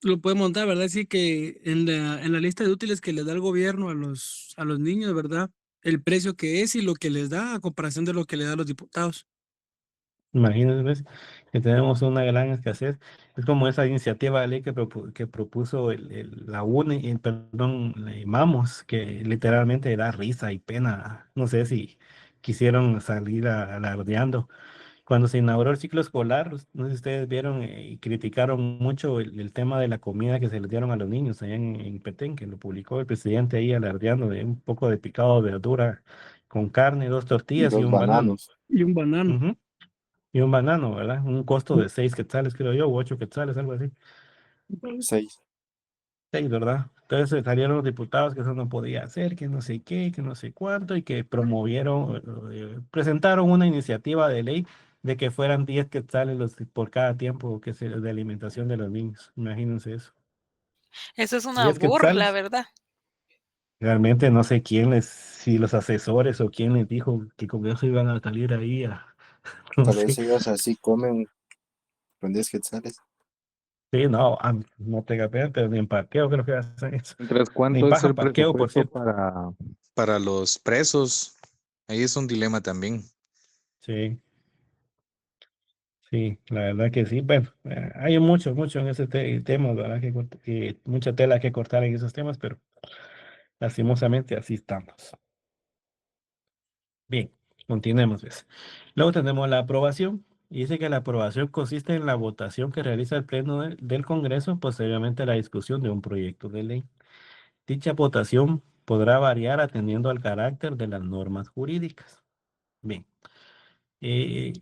lo puede montar, ¿verdad? Sí que en la lista de útiles que les da el gobierno a los niños, ¿verdad? El precio que es y lo que les da a comparación de lo que le da a los diputados. Imagínense ¿ves? Que tenemos una gran escasez. Es como esa iniciativa de ley que propuso la UNE, perdón, Mamos, que literalmente da risa y pena. No sé si quisieron salir alardeando. Cuando se inauguró el ciclo escolar, no sé si ustedes vieron y criticaron mucho el tema de la comida que se les dieron a los niños allá en Petén, que lo publicó el presidente ahí alardeando de un poco de picado de verdura con carne, dos Y tortillas y dos un banano. bananos. Y un banano. Ujú. Y un banano, ¿verdad? Un costo de 6 quetzales, creo yo, o 8 quetzales, algo así. 6. 6, ¿verdad? Entonces salieron los diputados que eso no podía hacer, que no sé qué, que no sé cuánto, y que promovieron, presentaron una iniciativa de ley de que fueran 10 quetzales por cada tiempo de alimentación de los niños. Imagínense eso. Eso es una 10 burla, quetzales. ¿verdad? Realmente no sé si los asesores o quién les dijo que con eso iban a salir ahí no Tal vez sé. ellos así comen con 10 quetzales. Sí, no, no te pena, pero ni en parqueo creo que hacen eso. Mientras, Ni ¿cuánto es paja el parqueo, por presupuesto cierto. para los presos? Ahí es un dilema también. Sí, sí, la verdad que sí. Bueno, hay mucho, mucho en ese tema, ¿verdad? Que mucha tela que cortar en esos temas, pero lastimosamente así estamos. Bien, continuemos, pues. Luego tenemos la aprobación. Y dice que la aprobación consiste en la votación que realiza el Pleno del Congreso posteriormente a la discusión de un proyecto de ley. Dicha votación podrá variar atendiendo al carácter de las normas jurídicas. Bien. eh,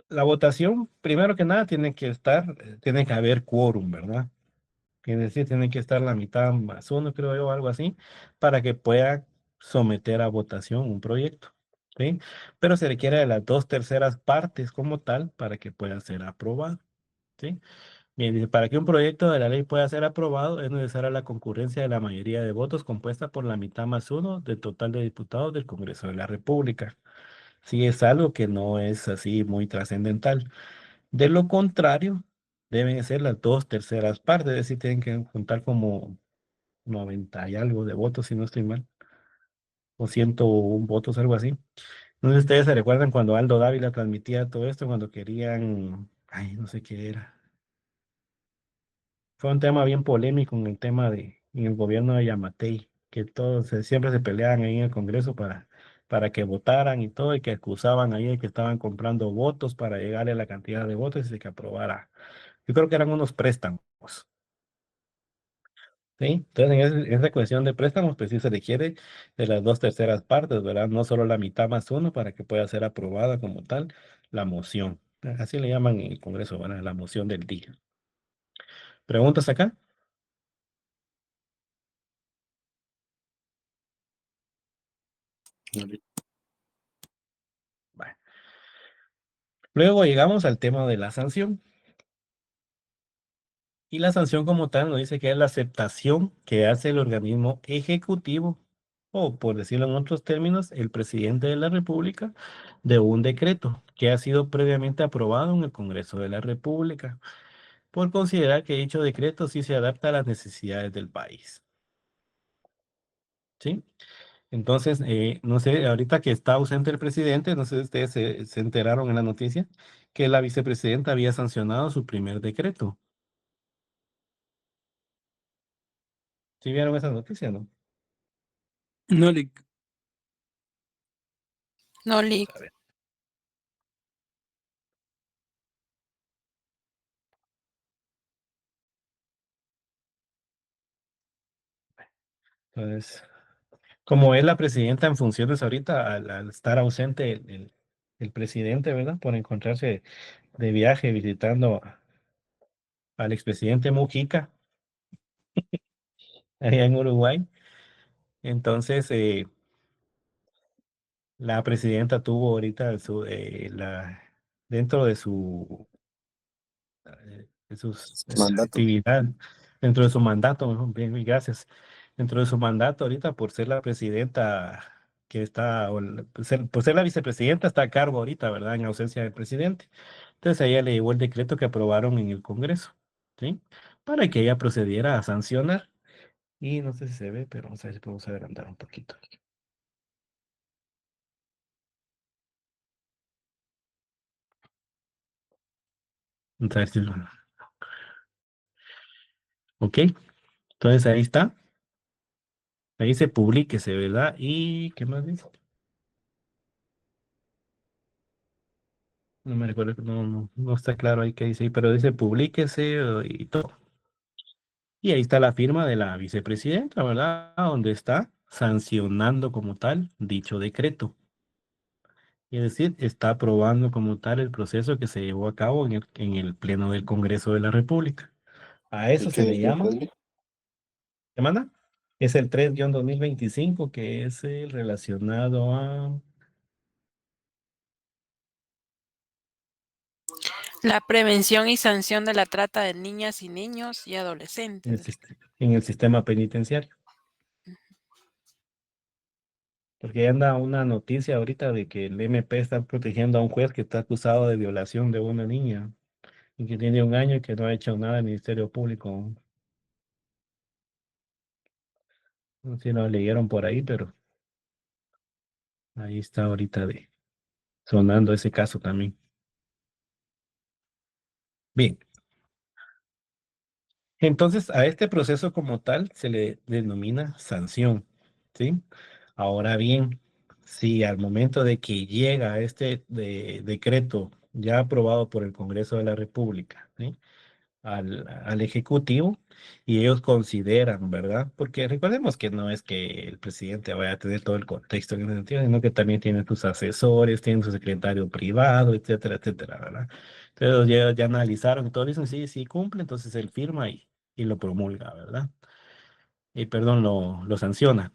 la votación, primero que nada, tiene que haber quórum, ¿verdad? Es decir, tiene que estar la mitad más uno, creo yo, algo así, para que pueda someter a votación un proyecto, ¿sí? Pero se requiere de las 2/3 partes como tal para que pueda ser aprobado, ¿sí? Bien, dice, para que un proyecto de la ley pueda ser aprobado, es necesaria la concurrencia de la mayoría de votos compuesta por la mitad más uno del total de diputados del Congreso de la República. Sí, es algo que no es así muy trascendental. De lo contrario, deben ser las 2/3 partes, es decir, tienen que juntar como 90 y algo de votos, si no estoy mal, o 101 votos, algo así. No sé si ustedes se recuerdan cuando Aldo Dávila transmitía todo esto, cuando querían, ay, no sé qué era. Fue un tema bien polémico en el gobierno de Yamatei, que siempre se peleaban ahí en el Congreso para que votaran y todo, y que acusaban ahí de que estaban comprando votos para llegarle a la cantidad de votos y de que aprobara. Yo creo que eran unos préstamos, ¿sí? Entonces, en esa cuestión de préstamos, pues sí se requiere de las 2/3 partes, ¿verdad? No solo la mitad más uno para que pueda ser aprobada como tal la moción. Así le llaman en el Congreso, ¿verdad? La moción del día. ¿Preguntas acá? Bueno. Luego llegamos al tema de la sanción. Y la sanción como tal nos dice que es la aceptación que hace el organismo ejecutivo, o por decirlo en otros términos, el presidente de la República, de un decreto que ha sido previamente aprobado en el Congreso de la República, por considerar que dicho decreto sí se adapta a las necesidades del país. ¿Sí? Entonces, no sé, ahorita que está ausente el presidente, no sé si ustedes se enteraron en la noticia que la vicepresidenta había sancionado su primer decreto. ¿Sí vieron esa noticia, no? No, Lick. No, Lick. A ver. Entonces, como es la presidenta en funciones ahorita, al estar ausente el presidente, ¿verdad? Por encontrarse de viaje visitando al expresidente Mujica, allá en Uruguay. Entonces, la presidenta tuvo ahorita dentro de sus Mandato. actividades, dentro de su mandato, mejor, bien, y gracias, dentro de su mandato ahorita por ser la presidenta que está, por ser la vicepresidenta está a cargo ahorita, ¿verdad? En ausencia del presidente. Entonces a ella le llegó el decreto que aprobaron en el Congreso, ¿sí? Para que ella procediera a sancionar. Y no sé si se ve, pero vamos a ver si podemos adelantar un poquito. Entonces, ok, entonces ahí está. Ahí dice publíquese, ¿verdad? ¿Y qué más dice? No me recuerdo, no está claro ahí qué dice ahí, pero dice publíquese y todo. Y ahí está la firma de la vicepresidenta, ¿verdad? Donde está sancionando como tal dicho decreto. Es decir, está aprobando como tal el proceso que se llevó a cabo en el Pleno del Congreso de la República. A ¿Y eso qué se le decreto llama, es? ¿qué manda? Es el 3-2025, que es el relacionado a La prevención y sanción de la trata de niñas y niños y en el, adolescentes. en el sistema penitenciario. Porque anda una noticia ahorita de que el MP está protegiendo a un juez que está acusado de violación de una niña y que tiene 1 año y que no ha hecho nada el Ministerio Público. No sé si lo leyeron por ahí, pero ahí está ahorita sonando ese caso también. Bien, entonces a este proceso como tal se le denomina sanción, ¿sí? Ahora bien, si al momento de que llega este decreto ya aprobado por el Congreso de la República, ¿sí? al Ejecutivo y ellos consideran, ¿verdad? Porque recordemos que no es que el presidente vaya a tener todo el contexto en ese sentido, sino que también tiene sus asesores, tiene su secretario privado, etcétera, etcétera, ¿verdad? Entonces ya analizaron y todo, dicen sí, sí cumple, entonces él firma y lo promulga, ¿verdad? Y perdón, lo sanciona.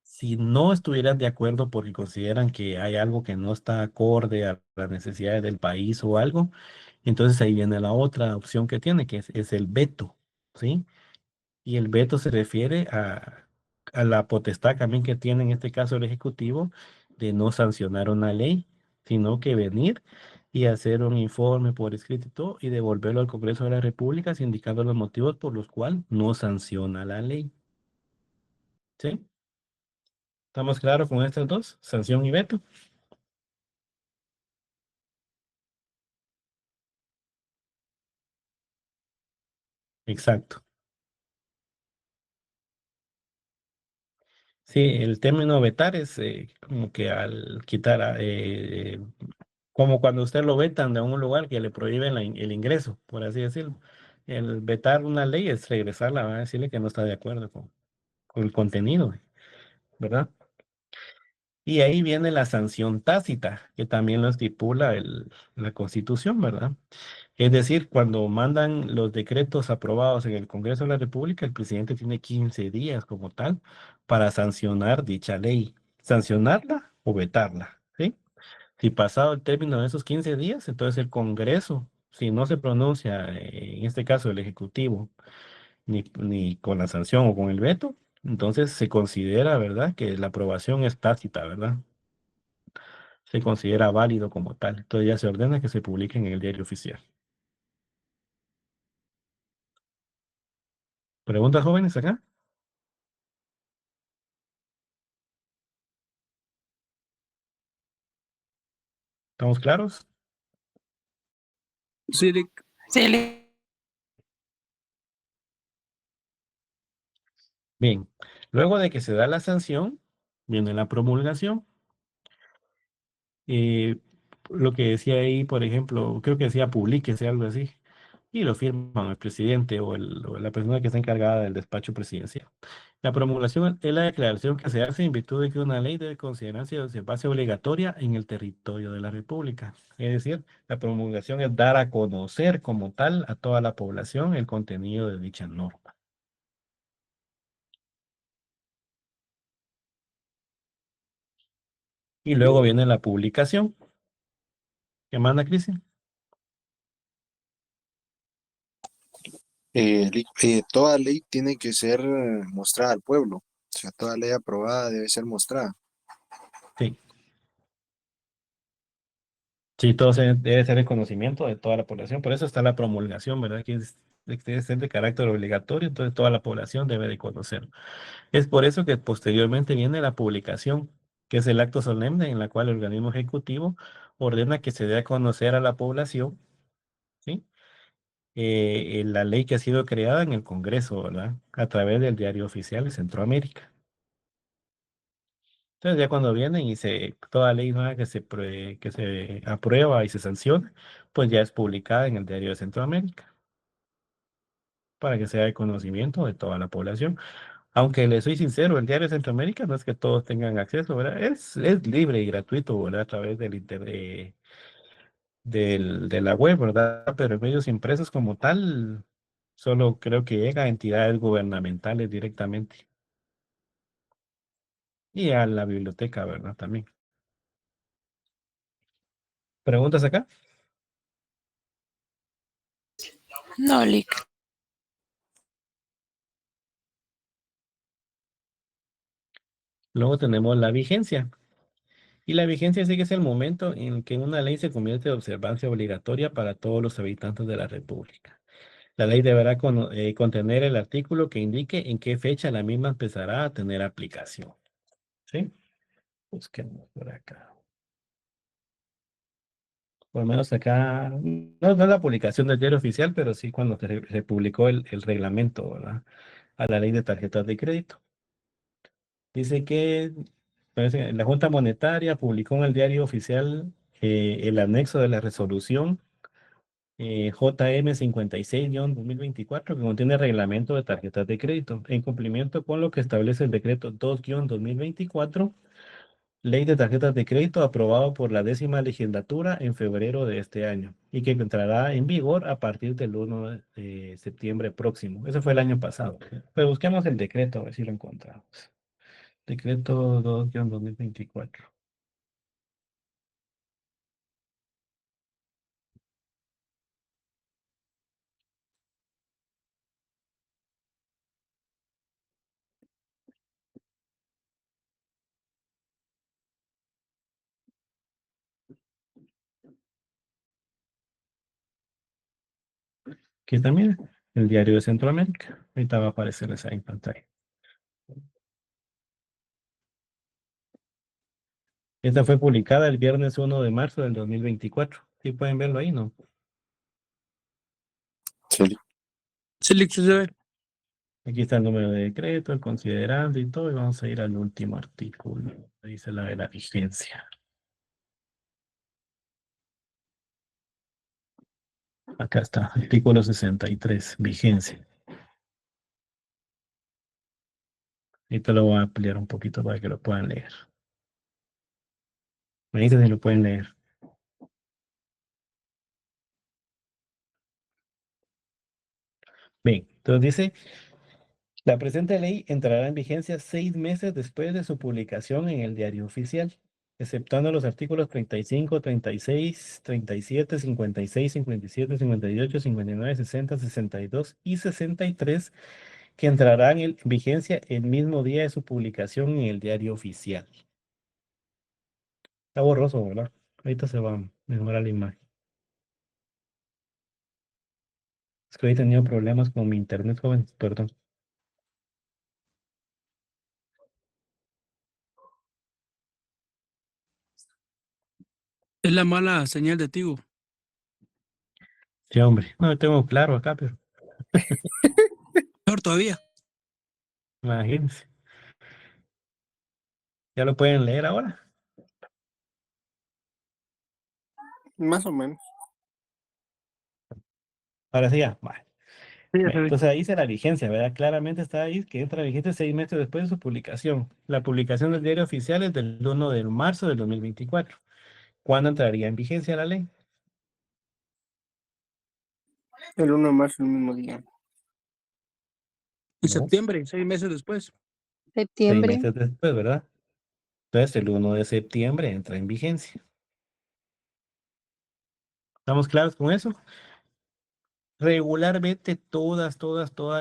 Si no estuvieran de acuerdo porque consideran que hay algo que no está acorde a las necesidades del país o algo, entonces ahí viene la otra opción que tiene, que es el veto, ¿sí? Y el veto se refiere a la potestad también que tiene en este caso el Ejecutivo de no sancionar una ley, sino que venir y hacer un informe por escrito y todo, y devolverlo al Congreso de la República indicando los motivos por los cuales no sanciona la ley, ¿sí? ¿Estamos claros con estos dos? Sanción y veto. Exacto. Sí, el término vetar es como que al quitar, como cuando usted lo vetan de un lugar que le prohíben el ingreso, por así decirlo. El vetar una ley es regresarla, va a decirle que no está de acuerdo con el contenido, ¿verdad? Y ahí viene la sanción tácita, que también lo estipula la Constitución, ¿verdad? Es decir, cuando mandan los decretos aprobados en el Congreso de la República, el presidente tiene 15 días como tal para sancionar dicha ley, sancionarla o vetarla, ¿sí? Si pasado el término de esos 15 días, entonces el Congreso, si no se pronuncia, en este caso el Ejecutivo, ni con la sanción o con el veto, entonces se considera, ¿verdad?, que la aprobación es tácita, ¿verdad? Se considera válido como tal. Entonces ya se ordena que se publique en el diario oficial. ¿Preguntas, jóvenes, acá? ¿Estamos claros? Sí, Lick. Sí, Bien, luego de que se da la sanción, viene la promulgación. eh, lo que decía ahí, por ejemplo, creo que decía publíquese, algo así, y lo firman el presidente o la persona que está encargada del despacho presidencial. La promulgación es la declaración que se hace en virtud de que una ley debe considerarse o se base obligatoria en el territorio de la República. Es decir, la promulgación es dar a conocer como tal a toda la población el contenido de dicha norma. Y luego viene la publicación. ¿Qué manda, Cristian? Toda ley tiene que ser mostrada al pueblo. O sea, toda ley aprobada debe ser mostrada. Sí. Sí, todo debe ser el conocimiento de toda la población. Por eso está la promulgación, ¿verdad? Que debe ser de carácter obligatorio, entonces toda la población debe de conocer. Es por eso que posteriormente viene la publicación, que es el acto solemne en la cual el organismo ejecutivo ordena que se dé a conocer a la población ¿sí? La ley que ha sido creada en el Congreso, ¿verdad? A través del Diario Oficial de Centroamérica. Entonces ya cuando vienen y toda ley nueva que se aprueba y se sanciona, pues ya es publicada en el Diario de Centroamérica, para que sea de conocimiento de toda la población. Aunque le soy sincero, el Diario de Centroamérica no es que todos tengan acceso, ¿verdad? Es libre y gratuito, ¿verdad? A través del internet, de la web, ¿verdad? Pero en medios impresos como tal, solo creo que llega a entidades gubernamentales directamente y a la biblioteca, ¿verdad? También. ¿Preguntas acá? No, Lick. Luego tenemos la vigencia. Y la vigencia sí que es el momento en que una ley se convierte de observancia obligatoria para todos los habitantes de la República. La ley deberá contener el artículo que indique en qué fecha la misma empezará a tener aplicación. ¿Sí? Busquemos por acá. Por lo menos acá, no es la publicación del diario oficial, pero sí cuando se publicó el reglamento, ¿verdad? A la ley de tarjetas de crédito. Dice que la Junta Monetaria publicó en el diario oficial el anexo de la resolución JM 56-2024, que contiene reglamento de tarjetas de crédito, en cumplimiento con lo que establece el decreto 2-2024, ley de tarjetas de crédito aprobado por la 10ª legislatura en febrero de este año y que entrará en vigor a partir del 1 de septiembre próximo. Eso fue el año pasado. Pero busquemos el decreto, a ver si lo encontramos. Decreto 2-2024. Aquí también el diario de Centroamérica. Ahorita va a aparecerles ahí en pantalla. Esta fue publicada el viernes 1 de marzo del 2024. ¿Sí pueden verlo ahí, no? Sí, Sí, Lick, sí se ve. Aquí está el número de decreto, el considerando y todo. Y vamos a ir al último artículo. Dice la de la vigencia. Acá está, artículo 63, vigencia. Y te lo voy a ampliar un poquito para que lo puedan leer. Me dicen si lo pueden leer. Bien, entonces dice, la presente ley entrará en vigencia 6 meses después de su publicación en el Diario Oficial, exceptuando los artículos 35, 36, 37, 56, 57, 58, 59, 60, 62 y 63, que entrarán en vigencia el mismo día de su publicación en el Diario Oficial. Está borroso, ¿verdad? Ahorita se va a mejorar la imagen. Es que hoy he tenido problemas con mi internet, joven, perdón. Es la mala señal de Tigo. Sí, hombre, no lo tengo claro acá, pero Mejor todavía. imagínense. ¿Ya lo pueden leer ahora? más o menos. Ahora sí ya, vale. Sí, ya se Bueno, ve. entonces ahí dice la vigencia, ¿verdad? Claramente está ahí que entra vigente 6 meses después de su publicación. La publicación del diario oficial es del 1 de marzo del 2024. ¿Cuándo entraría en vigencia la ley? El 1 de marzo, el mismo día. En No, septiembre, 6 meses después. seis Septiembre. meses después, ¿verdad? Entonces el 1 de septiembre entra en vigencia. ¿Estamos claros con eso? Regularmente todas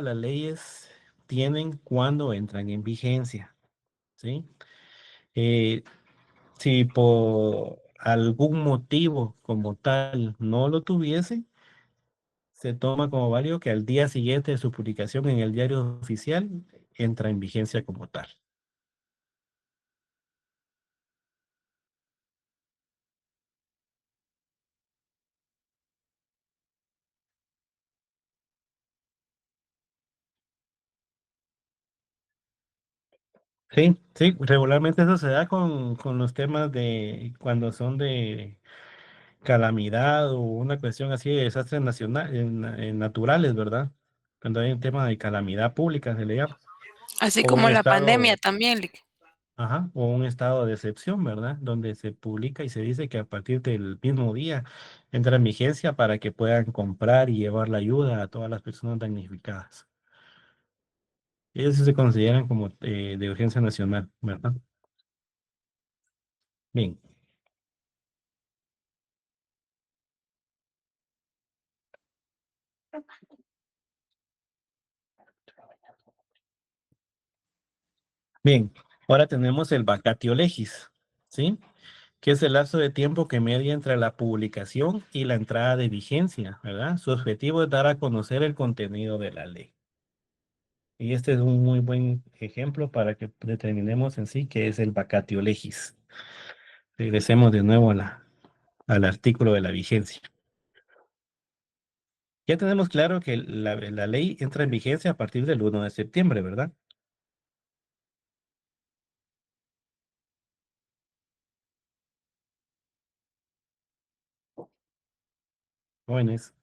las leyes tienen cuando entran en vigencia, ¿sí? Eh, si por algún motivo como tal no lo tuviese, se toma como válido que al día siguiente de su publicación en el diario oficial entra en vigencia como tal. Sí, sí, regularmente eso se da con los temas de cuando son de calamidad o una cuestión así de desastres naturales, ¿verdad? Cuando hay un tema de calamidad pública, se le llama, Así o un como la pandemia estado, también, Lick. ajá, o un estado de excepción, ¿verdad? Donde se publica y se dice que a partir del mismo día entra en vigencia para que puedan comprar y llevar la ayuda a todas las personas damnificadas. Ellos sí se consideran como de urgencia nacional, ¿verdad? Bien. Bien, ahora tenemos el vacatio legis, ¿sí? Que es el lapso de tiempo que media entre la publicación y la entrada de vigencia, ¿verdad? Su objetivo es dar a conocer el contenido de la ley. Y este es un muy buen ejemplo para que determinemos en sí qué es el vacatio legis. Regresemos de nuevo al artículo de la vigencia. Ya tenemos claro que la ley entra en vigencia a partir del 1 de septiembre, ¿verdad? Jóvenes,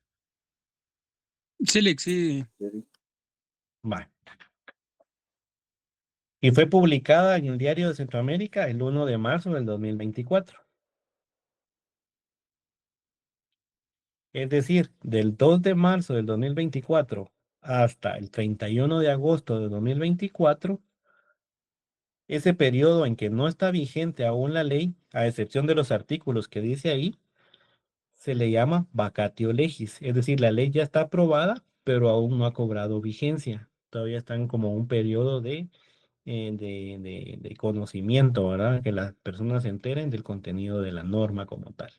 Sí, Lick, sí. va. Y fue publicada en el Diario de Centroamérica el 1 de marzo del 2024. Es decir, del 2 de marzo del 2024 hasta el 31 de agosto de 2024, ese periodo en que no está vigente aún la ley, a excepción de los artículos que dice ahí, se le llama vacatio legis. Es decir, la ley ya está aprobada, pero aún no ha cobrado vigencia. Todavía están como un periodo de conocimiento, ¿verdad? Que las personas se enteren del contenido de la norma como tal.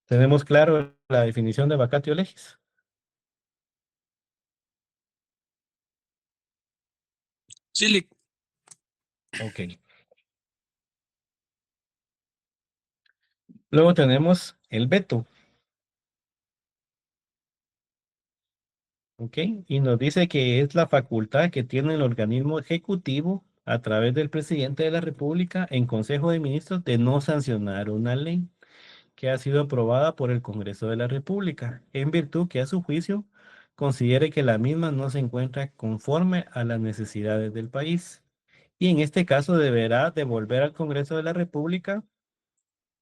¿Tenemos claro la definición de vacatio legis? Sí, Lick. Ok. Luego tenemos el veto, ¿ok? Y nos dice que es la facultad que tiene el organismo ejecutivo a través del presidente de la República en Consejo de Ministros de no sancionar una ley que ha sido aprobada por el Congreso de la República, en virtud que a su juicio considere que la misma no se encuentra conforme a las necesidades del país. Y en este caso deberá devolver al Congreso de la República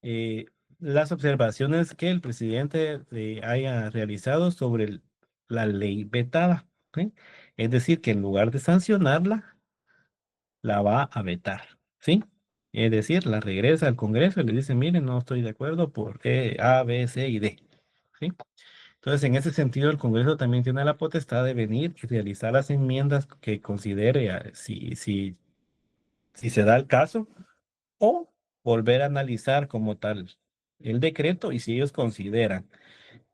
eh, las observaciones que el presidente haya realizado sobre la ley vetada, ¿sí? Es decir, que en lugar de sancionarla, la va a vetar, ¿sí? Es decir, la regresa al Congreso y le dice, miren, no estoy de acuerdo porque A, B, C y D, ¿sí? Entonces, en ese sentido, el Congreso también tiene la potestad de venir y realizar las enmiendas que considere si se da el caso o volver a analizar como tal el decreto y si ellos consideran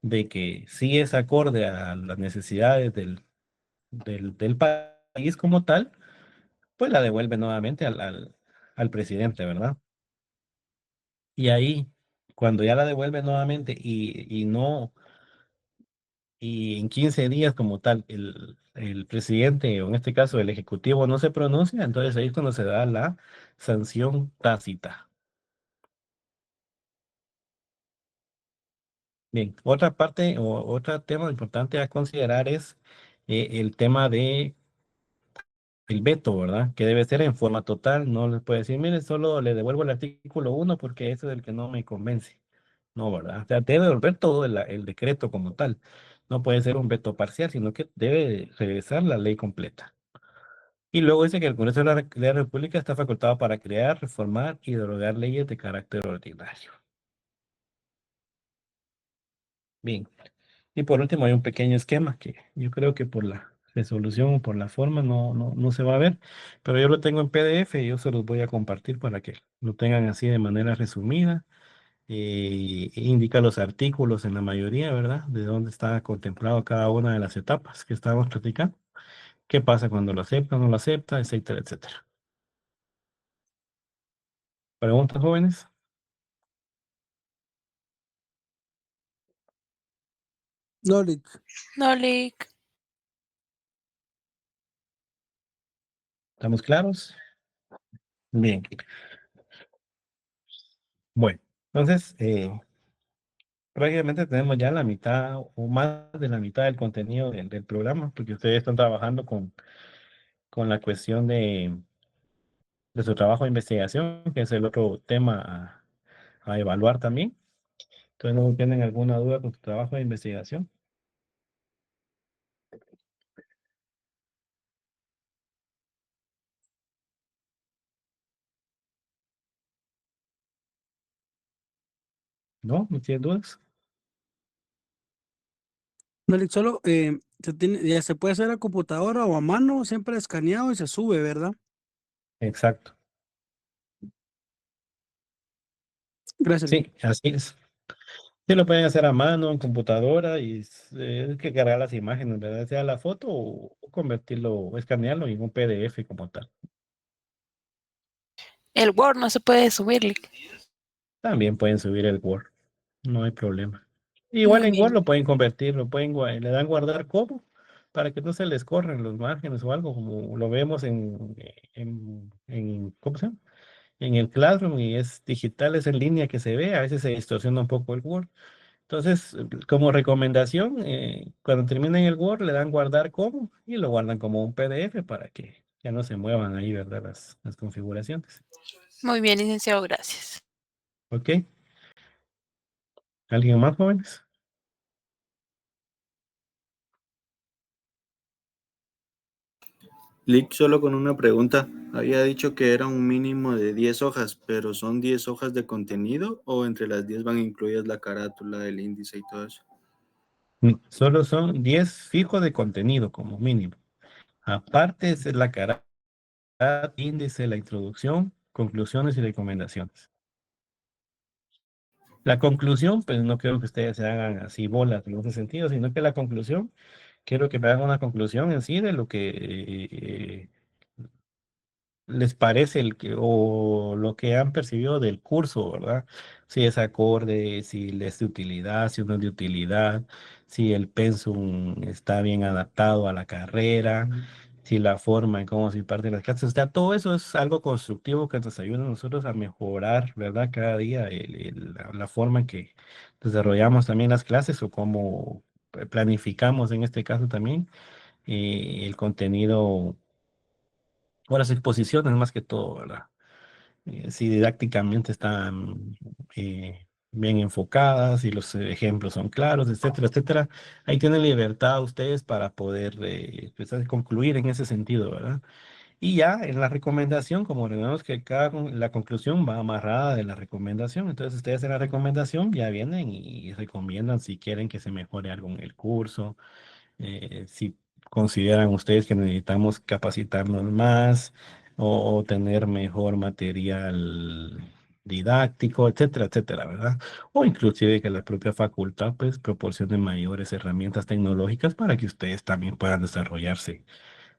de que sí es acorde a las necesidades del país como tal, pues la devuelve nuevamente al presidente, ¿verdad? Y ahí, cuando ya la devuelve nuevamente y en 15 días como tal, el presidente, o en este caso el ejecutivo, no se pronuncia, entonces ahí es cuando se da la sanción tácita. Bien, otra parte o otro tema importante a considerar es el tema de el veto, ¿verdad? Que debe ser en forma total, no les puede decir, mire, solo le devuelvo el artículo 1 porque ese es el que no me convence. No, ¿verdad? O sea, debe devolver todo el decreto como tal. No puede ser un veto parcial, sino que debe regresar la ley completa. Y luego dice que el Congreso de la República está facultado para crear, reformar y derogar leyes de carácter ordinario. Bien. Y por último, hay un pequeño esquema que yo creo que por la resolución o por la forma no se va a ver, pero yo lo tengo en PDF y yo se los voy a compartir para que lo tengan así de manera resumida. Indica los artículos en la mayoría, ¿verdad? De dónde está contemplado cada una de las etapas que estábamos platicando. ¿Qué pasa cuando lo acepta, no lo acepta, etcétera, etcétera? ¿Preguntas, jóvenes? No, Lick. No, Lick. ¿Estamos claros? Bien. Bueno, entonces, prácticamente tenemos ya la mitad o más de la mitad del contenido del programa, porque ustedes están trabajando con la cuestión de su trabajo de investigación, que es el otro tema a evaluar también. Entonces, ¿no tienen alguna duda con su trabajo de investigación? ¿No? ¿No tienen dudas? No, Lick, solo ya se puede hacer a computadora o a mano, siempre escaneado y se sube, ¿verdad? Exacto. Gracias, Lick. Sí, así es. Sí, lo pueden hacer a mano, en computadora, y es que cargar las imágenes, ¿verdad? Sea la foto o convertirlo, o escanearlo en un PDF como tal. El Word no se puede subir, Lick. También pueden subir el Word, no hay problema. Igual Muy en Word bien. lo pueden convertir, le dan guardar como para que no se les corren los márgenes o algo, como lo vemos ¿cómo se llama? En el Classroom, y es digital, es en línea que se ve, a veces se distorsiona un poco el Word. Entonces, como recomendación, cuando terminen el Word, le dan guardar como y lo guardan como un PDF para que ya no se muevan ahí, ¿verdad? Las configuraciones. Muy bien, licenciado, gracias. ¿Ok? ¿Alguien más, jóvenes? Lick, solo con una pregunta. Había dicho que era un mínimo de 10 hojas, pero ¿son 10 hojas de contenido o entre las 10 van incluidas la carátula, el índice y todo eso? Solo son 10 fijos de contenido como mínimo. Aparte es la cara, índice, la introducción, conclusiones y recomendaciones. La conclusión, pues no quiero que ustedes se hagan así bolas en ese sentido, sino que la conclusión, quiero que me hagan una conclusión en sí de lo que les parece o lo que han percibido del curso, ¿verdad? Si es acorde, si les es de utilidad, si no es de utilidad, si el pensum está bien adaptado a la carrera, si la forma en cómo se imparten las clases, o sea, todo eso es algo constructivo que nos ayuda a nosotros a mejorar, ¿verdad? Cada día la forma en que desarrollamos también las clases o cómo planificamos en este caso también el contenido o las exposiciones más que todo, ¿verdad? Si didácticamente están bien enfocadas y los ejemplos son claros, etcétera, etcétera. Ahí tienen libertad ustedes para poder concluir en ese sentido, ¿verdad? Y ya en la recomendación, como vemos que la conclusión va amarrada de la recomendación, entonces ustedes en la recomendación ya vienen y recomiendan si quieren que se mejore algo en el curso, si consideran ustedes que necesitamos capacitarnos más o tener mejor material didáctico, etcétera, etcétera, ¿verdad? O inclusive que la propia facultad pues proporcione mayores herramientas tecnológicas para que ustedes también puedan desarrollarse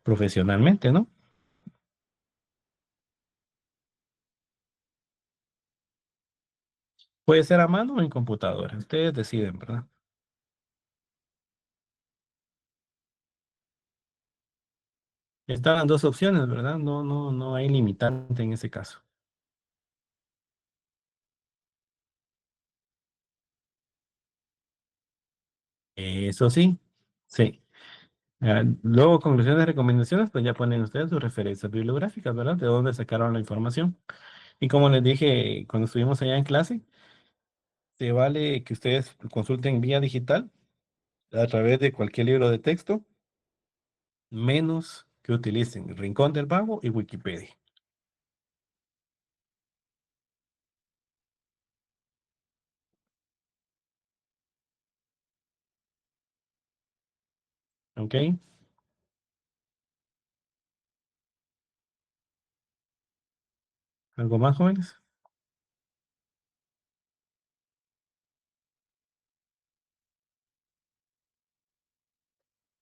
profesionalmente, ¿no? Puede ser a mano o en computadora, ustedes deciden, ¿verdad? Están las dos opciones, ¿verdad? No hay limitante en ese caso. Eso sí, sí. Luego, conclusiones y recomendaciones, pues ya ponen ustedes sus referencias bibliográficas, ¿verdad? De dónde sacaron la información. Y como les dije cuando estuvimos allá en clase, se vale que ustedes consulten vía digital a través de cualquier libro de texto, menos que utilicen Rincón del Vago y Wikipedia. ¿Ok? ¿Algo más, jóvenes?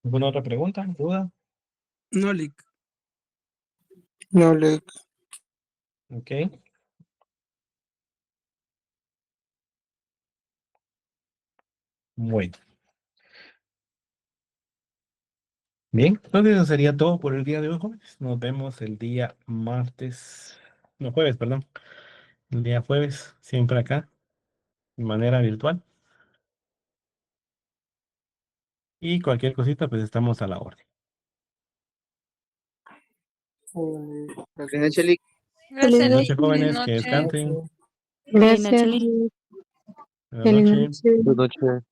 ¿Alguna otra pregunta? ¿Duda? No, Lick. No, Lick. ¿Ok? Bueno. Bien, entonces eso sería todo por el día de hoy, jóvenes. Nos vemos el día martes, no, jueves, perdón. El día jueves, siempre acá, de manera virtual. Y cualquier cosita, pues estamos a la orden. Buenas noches, Lick. Feliz Gracias, Buenas Lick. noches, noche. Feliz jóvenes, que noche. descansen. Feliz noche, Gracias. Liz. Buenas Feliz noches. noche. Buenas noches.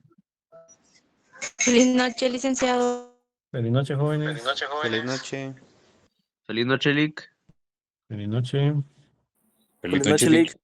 Feliz noche, licenciado. Feliz noche, jóvenes. Feliz noche. Feliz noche, Lick. Feliz noche. Feliz noche, Lick.